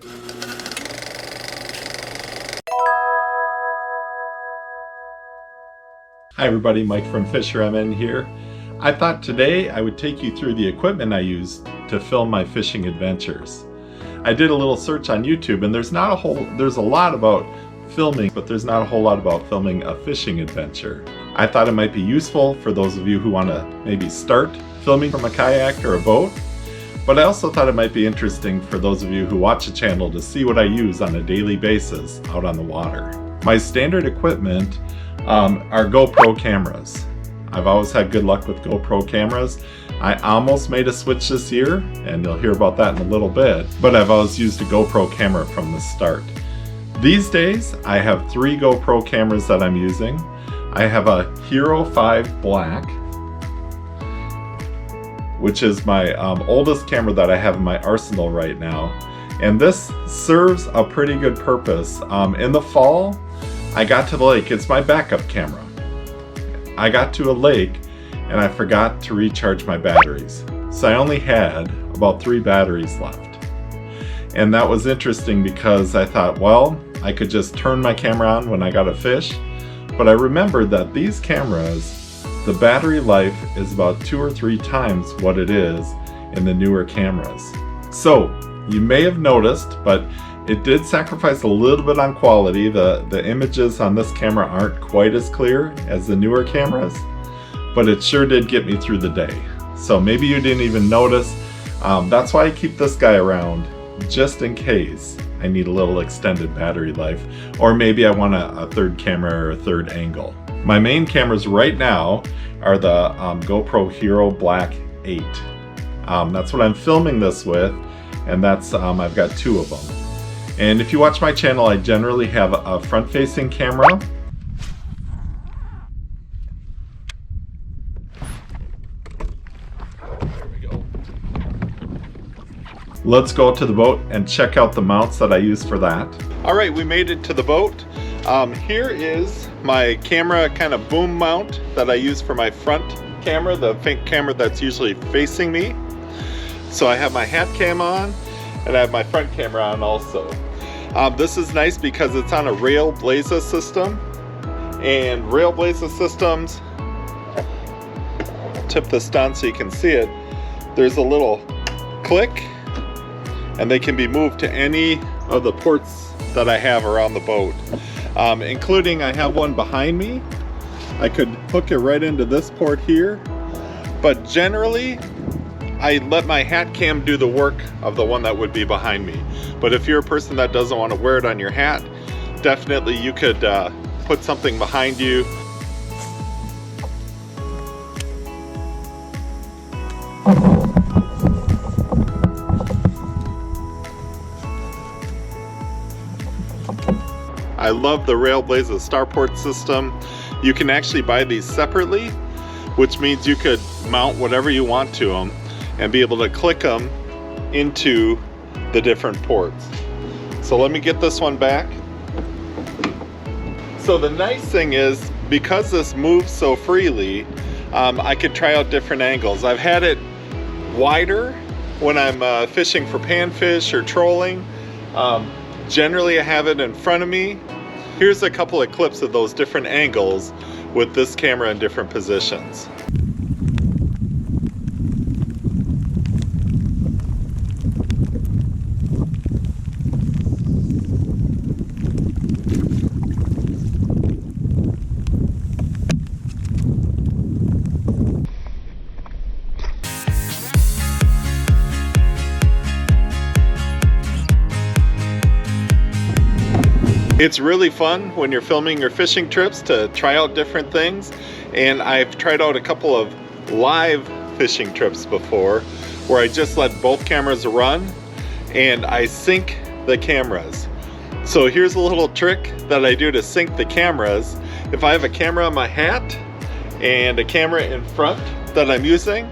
Hi everybody, Mike from FisherMN here. I thought today I would take you through the equipment I use to film my fishing adventures. I did a little search on YouTube and there's a lot about filming, but there's not a whole lot about filming a fishing adventure. I thought it might be useful for those of you who want to maybe start filming from a kayak or a boat, but I also thought it might be interesting for those of you who watch the channel to see what I use on a daily basis out on the water. My standard equipment are GoPro cameras. I've always had good luck with GoPro cameras. I almost made a switch this year, and you'll hear about that in a little bit, but I've always used a GoPro camera from the start. These days, I have 3 GoPro cameras that I'm using. I have a Hero 5 Black, which is my oldest camera that I have in my arsenal right now. And this serves a pretty good purpose. In the fall, I got to the lake. It's my backup camera. I got to a lake and I forgot to recharge my batteries. So I only had about 3 batteries left. And that was interesting because I thought, well, I could just turn my camera on when I got a fish. But I remembered that these cameras, the battery life is about 2 or 3 times what it is in the newer cameras. So you may have noticed, but it did sacrifice a little bit on quality. The images on this camera aren't quite as clear as the newer cameras, but it sure did get me through the day. So maybe you didn't even notice. That's why I keep this guy around, just in case I need a little extended battery life, or maybe I want a third camera or a third angle. My main cameras right now are the GoPro Hero Black 8. That's what I'm filming this with, and that's I've got 2 of them. And if you watch my channel, I generally have a front-facing camera. There we go. Let's go to the boat and check out the mounts that I use for that. All right, we made it to the boat. Here is my camera kind of boom mount that I use for my front camera, the camera that's usually facing me. So I have my hat cam on, and I have my front camera on also. This is nice because it's on a Railblaza system, and Railblaza systems, tip this down so you can see it, there's a little click and they can be moved to any of the ports that I have around the boat, including I have one behind me. I could hook it right into this port here, but generally I let my hat cam do the work of the one that would be behind me. But if you're a person that doesn't want to wear it on your hat, definitely you could put something behind you. I love the Railblaza Starport system. You can actually buy these separately, which means you could mount whatever you want to them and be able to click them into the different ports. So let me get this one back. So the nice thing is, because this moves so freely, I could try out different angles. I've had it wider when I'm fishing for panfish or trolling. Generally I have it in front of me. Here's a couple of clips of those different angles with this camera in different positions. It's really fun when you're filming your fishing trips to try out different things, and I've tried out a couple of live fishing trips before where I just let both cameras run and I sync the cameras. So here's a little trick that I do to sync the cameras. If I have a camera on my hat and a camera in front that I'm using,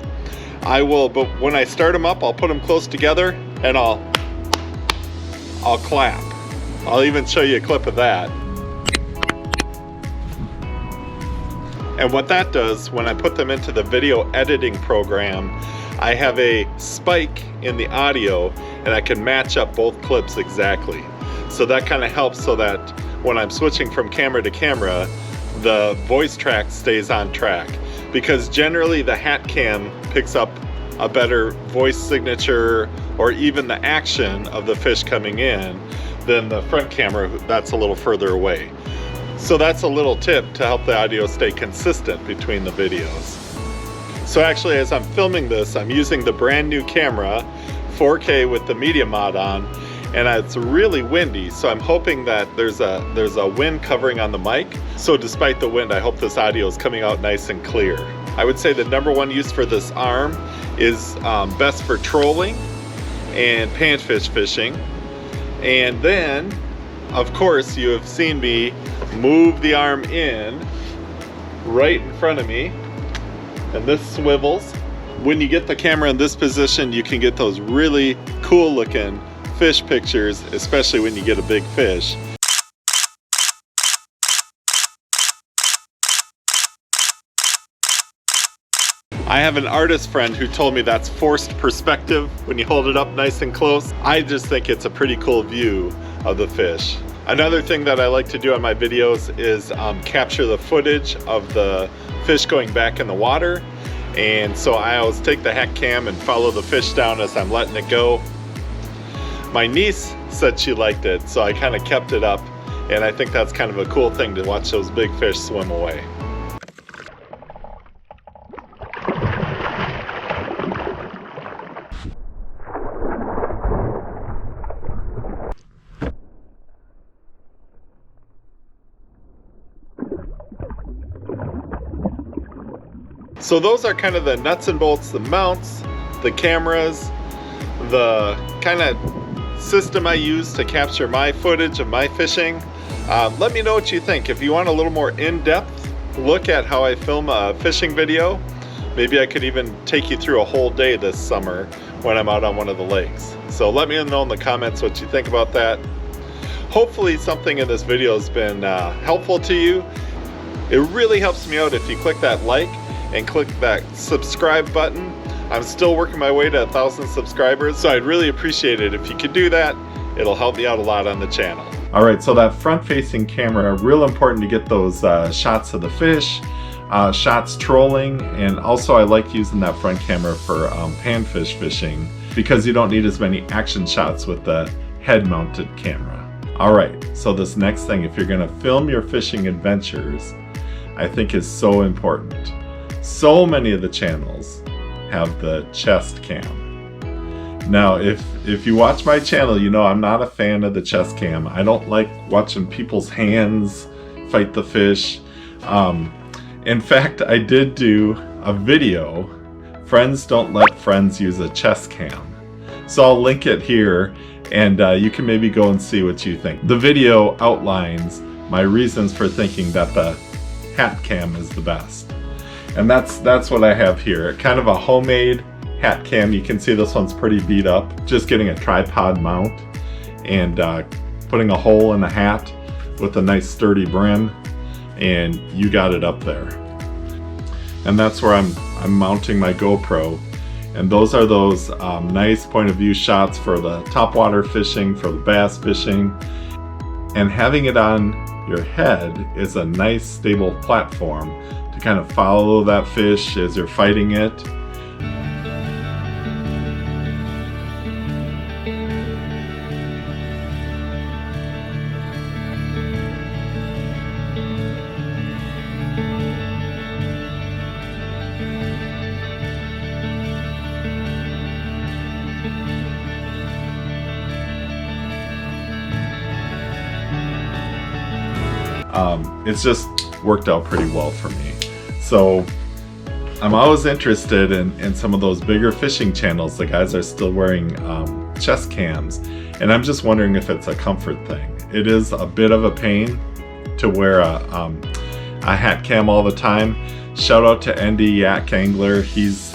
but when I start them up, I'll put them close together and I'll clap. I'll even show you a clip of that. And what that does, when I put them into the video editing program, I have a spike in the audio and I can match up both clips exactly. So that kind of helps so that when I'm switching from camera to camera, the voice track stays on track. Because generally the hat cam picks up a better voice signature or even the action of the fish coming in than the front camera that's a little further away. So that's a little tip to help the audio stay consistent between the videos. So actually, as I'm filming this, I'm using the brand new camera, 4K with the media mod on, and it's really windy, so I'm hoping that there's a wind covering on the mic. So despite the wind, I hope this audio is coming out nice and clear. I would say the #1 use for this arm is best for trolling and panfish fishing. And then, of course, you have seen me move the arm in right in front of me, and this swivels. When you get the camera in this position, you can get those really cool looking fish pictures, especially when you get a big fish. I have an artist friend who told me that's forced perspective when you hold it up nice and close. I just think it's a pretty cool view of the fish. Another thing that I like to do on my videos is capture the footage of the fish going back in the water. And so I always take the hat cam and follow the fish down as I'm letting it go. My niece said she liked it, so I kind of kept it up. And I think that's kind of a cool thing to watch those big fish swim away. So those are kind of the nuts and bolts, the mounts, the cameras, the kind of system I use to capture my footage of my fishing. Let me know what you think. If you want a little more in-depth look at how I film a fishing video, maybe I could even take you through a whole day this summer when I'm out on one of the lakes. So let me know in the comments what you think about that. Hopefully something in this video has been helpful to you. It really helps me out if you click that like and click that subscribe button. I'm still working my way to 1,000 subscribers, so I'd really appreciate it if you could do that. It'll help me out a lot on the channel. All right, so that front-facing camera, real important to get those shots of the fish, shots trolling, and also I like using that front camera for panfish fishing because you don't need as many action shots with the head-mounted camera. All right, so this next thing, if you're gonna film your fishing adventures, I think is so important. So many of the channels have the chest cam. Now, if you watch my channel, you know I'm not a fan of the chest cam. I don't like watching people's hands fight the fish. In fact, I did do a video, Friends Don't Let Friends Use a Chest Cam. So I'll link it here, and you can maybe go and see what you think. The video outlines my reasons for thinking that the hat cam is the best. And that's what I have here. Kind of a homemade hat cam. You can see this one's pretty beat up. Just getting a tripod mount and putting a hole in the hat with a nice sturdy brim, and you got it up there. And that's where I'm mounting my GoPro. And those are those nice point of view shots for the topwater fishing, for the bass fishing. And having it on your head is a nice stable platform to kind of follow that fish as you're fighting it. It's just worked out pretty well for me. So I'm always interested in some of those bigger fishing channels. The guys are still wearing chest cams, and I'm just wondering if it's a comfort thing. It is a bit of a pain to wear a hat cam all the time. Shout out to Andy Yak Angler. He's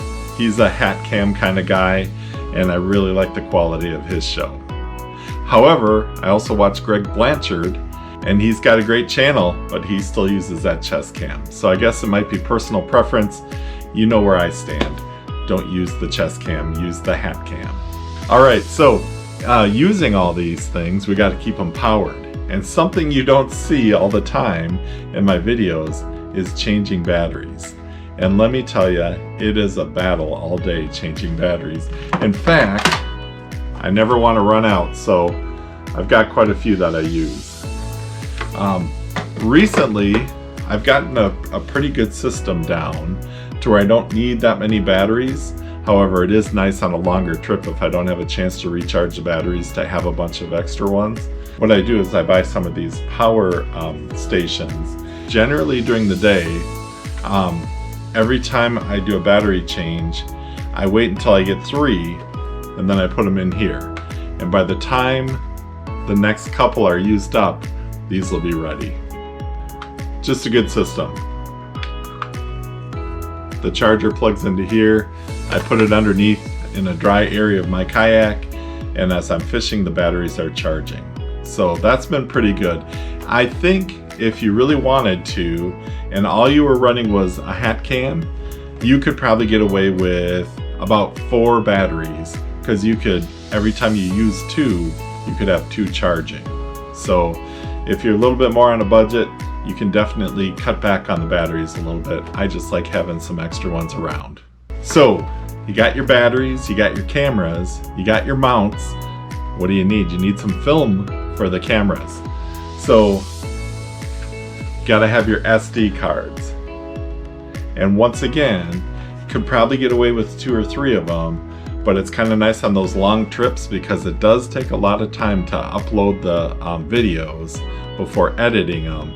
a hat cam kind of guy, and I really like the quality of his show. However, I also watch Greg Blanchard, and he's got a great channel, but he still uses that chest cam. So I guess it might be personal preference. You know where I stand. don't use the chest cam, use the hat cam. All right, so using all these things, we got to keep them powered. And something you don't see all the time in my videos is changing batteries. And let me tell you, it is a battle all day changing batteries. In fact, I never want to run out, so I've got quite a few that I use. Recently, I've gotten a pretty good system down to where I don't need that many batteries. However, it is nice on a longer trip if I don't have a chance to recharge the batteries to have a bunch of extra ones. What I do is I buy some of these power stations. Generally during the day, every time I do a battery change, I wait until I get 3 and then I put them in here. And by the time the next couple are used up, these will be ready. Just a good system. The charger plugs into here. I put it underneath in a dry area of my kayak, and as I'm fishing, the batteries are charging. So that's been pretty good. I think if you really wanted to, and all you were running was a hat cam, you could probably get away with about 4 batteries, because you could, every time you use 2, you could have 2 charging. So if you're a little bit more on a budget, you can definitely cut back on the batteries a little bit. I just like having some extra ones around. So you got your batteries, you got your cameras, you got your mounts. What do you need? You need some film for the cameras. So you gotta have your SD cards. And once again, you could probably get away with 2 or 3 of them, but it's kind of nice on those long trips because it does take a lot of time to upload the videos before editing them.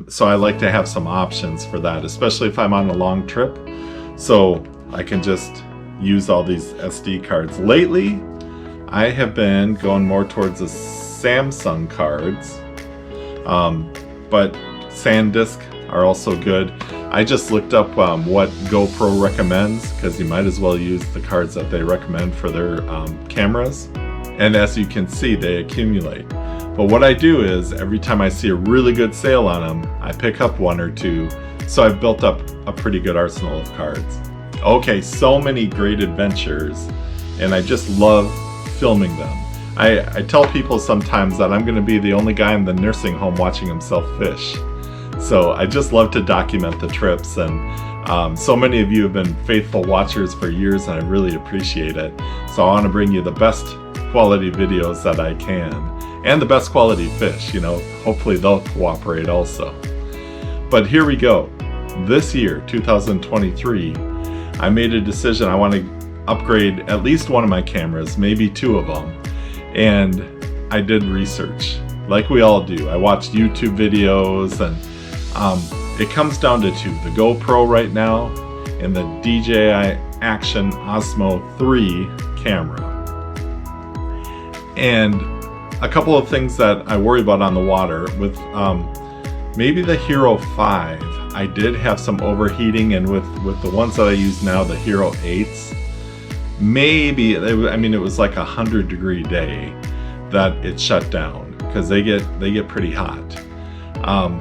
So I like to have some options for that, especially if I'm on a long trip. So I can just use all these SD cards. Lately, I have been going more towards the Samsung cards, but SanDisk are also good. I just looked up what GoPro recommends, because you might as well use the cards that they recommend for their cameras. And as you can see, they accumulate. But what I do is, every time I see a really good sale on them, I pick up 1 or 2. So I've built up a pretty good arsenal of cards. Okay, so many great adventures, and I just love filming them. I tell people sometimes that I'm gonna be the only guy in the nursing home watching himself fish. So I just love to document the trips, and so many of you have been faithful watchers for years, and I really appreciate it. So I want to bring you the best quality videos that I can, and the best quality fish, you know, hopefully they'll cooperate also. But here we go. This year, 2023, I made a decision. I want to upgrade at least one of my cameras, maybe 2 of them. And I did research, like we all do. I watched YouTube videos, and it comes down to 2. The GoPro right now, and the DJI Action Osmo 3 camera. And a couple of things that I worry about on the water with maybe the Hero 5. I did have some overheating, and with the ones that I use now, the Hero 8s, maybe, I mean, it was like 100-degree day that it shut down, because they get pretty hot.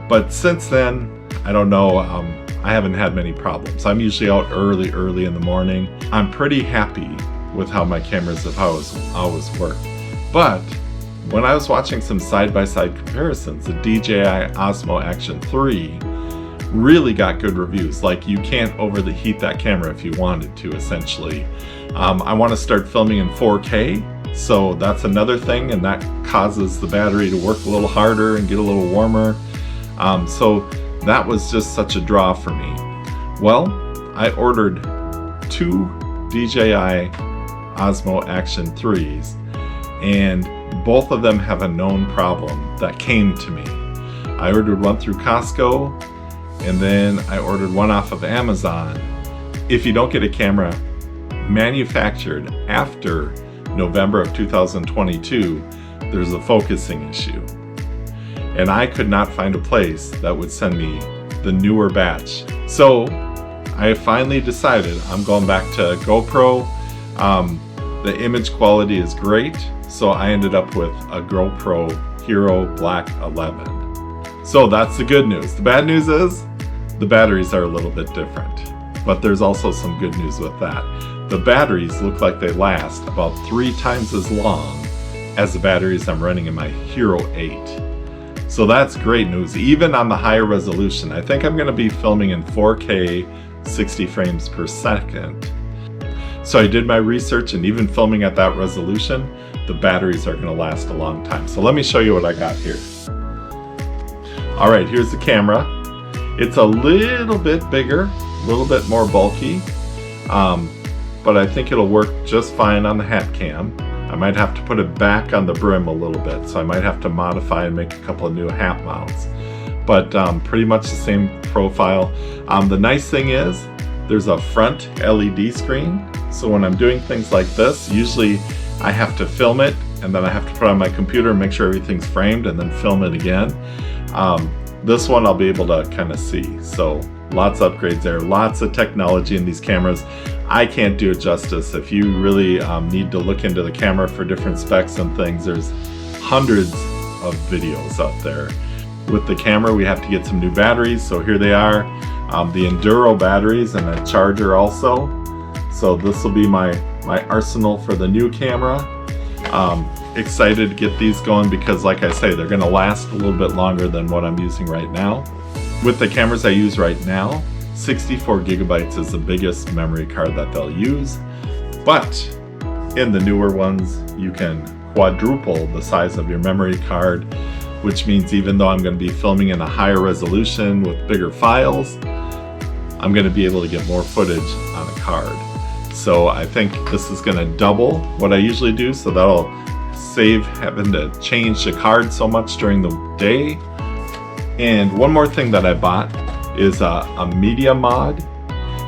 But since then, I don't know, I haven't had many problems. I'm usually out early in the morning. I'm pretty happy with how my cameras have always worked. But when I was watching some side-by-side comparisons, the DJI Osmo Action 3 really got good reviews. Like, you can't overheat that camera if you wanted to, essentially. I want to start filming in 4K, so that's another thing, and that causes the battery to work a little harder and get a little warmer. So that was just such a draw for me. Well, I ordered 2 DJI Osmo Action 3s, and both of them have a known problem that came to me. I ordered one through Costco, and then I ordered one off of Amazon. If you don't get a camera manufactured after November of 2022, there's a focusing issue. And I could not find a place that would send me the newer batch. So I finally decided I'm going back to GoPro. The image quality is great, so I ended up with a GoPro Hero Black 11. So that's the good news. The bad news is the batteries are a little bit different. but there's also some good news with that. The batteries look like they last about 3 times as long as the batteries I'm running in my Hero 8. So that's great news, even on the higher resolution. I think I'm going to be filming in 4K 60 frames per second. So I did my research, and even filming at that resolution, the batteries are going to last a long time. So let me show you what I got here. All right, here's the camera. It's a little bit bigger, a little bit more bulky, but I think it'll work just fine on the hat cam. I might have to put it back on the brim a little bit, so I might have to modify and make a couple of new hat mounts. But pretty much the same profile. The nice thing is, there's a front LED screen, so when I'm doing things like this, usually I have to film it, and then I have to put it on my computer and make sure everything's framed, and then film it again. This one I'll be able to kind of see, so lots of upgrades there, lots of technology in these cameras. I can't do it justice. If you really need to look into the camera for different specs and things, there's hundreds of videos out there. With the camera, we have to get some new batteries, so here they are. The Enduro batteries and a charger also. So this will be my arsenal for the new camera. Excited to get these going because, like I say, they're going to last a little bit longer than what I'm using right now. With the cameras I use right now, 64 gigabytes is the biggest memory card that they'll use, but in the newer ones you can quadruple the size of your memory card, which means even though I'm going to be filming in a higher resolution with bigger files, I'm going to be able to get more footage on a card. So I think this is going to double what I usually do, so that'll save having to change the card so much during the day. And one more thing that I bought is a media mod,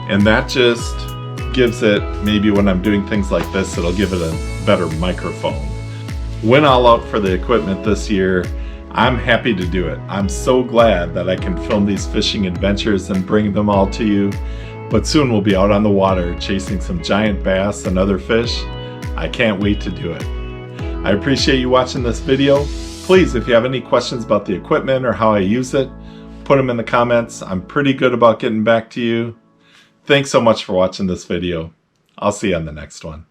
and that just gives it, maybe when I'm doing things like this, it'll give it a better microphone. Went all out for the equipment this year. I'm happy to do it. I'm so glad that I can film these fishing adventures and bring them all to you. But soon we'll be out on the water chasing some giant bass and other fish. I can't wait to do it. I appreciate you watching this video. Please, if you have any questions about the equipment or how I use it, put them in the comments. I'm pretty good about getting back to you. Thanks so much for watching this video. I'll see you on the next one.